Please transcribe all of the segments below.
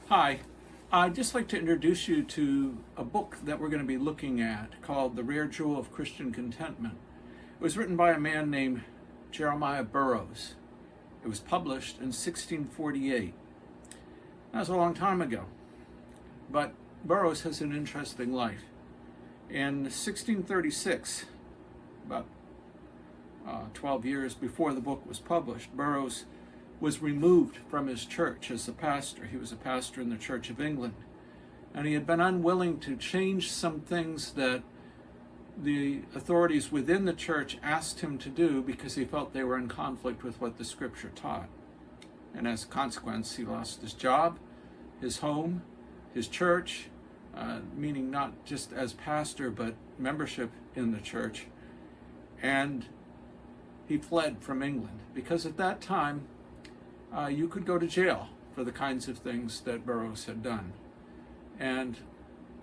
Hi, I'd just like to introduce you to a book that we're going to be looking at called The Rare Jewel of Christian Contentment. It was written by a man named Jeremiah Burroughs. It was published in 1648. That was a long time ago, but Burroughs has an interesting life. In 1636, about 12 years before the book was published, Burroughs was removed from his church as a pastor. He was a pastor in the Church of England, and he had been unwilling to change some things that the authorities within the church asked him to do because he felt they were in conflict with what the scripture taught. And as a consequence, he lost his job, his home, his church, meaning not just as pastor, but membership in the church. And he fled from England because at that time, you could go to jail for the kinds of things that Burroughs had done. And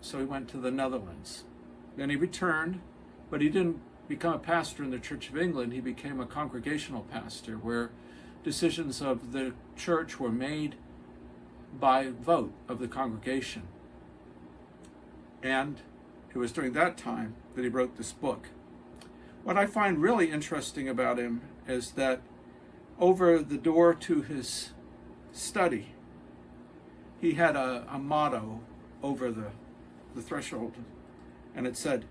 so he went to the Netherlands. Then he returned, but he didn't become a pastor in the Church of England. He became a congregational pastor where decisions of the church were made by vote of the congregation. And it was during that time that he wrote this book. What I find really interesting about him is that over the door to his study, he had a motto over the threshold, and it said,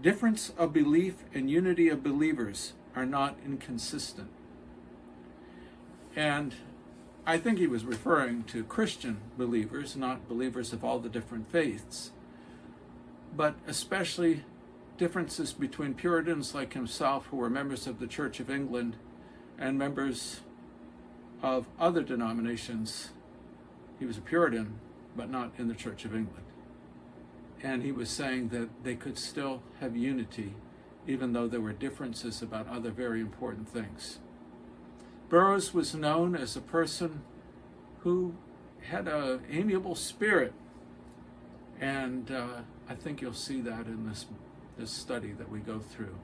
"Difference of belief and unity of believers are not inconsistent." And I think he was referring to Christian believers, not believers of all the different faiths, but especially differences between Puritans like himself, who were members of the Church of England, and members of other denominations. He was a Puritan, but not in the Church of England. And he was saying that they could still have unity, even though there were differences about other very important things. Burroughs was known as a person who had an amiable spirit, and I think you'll see that in this study that we go through.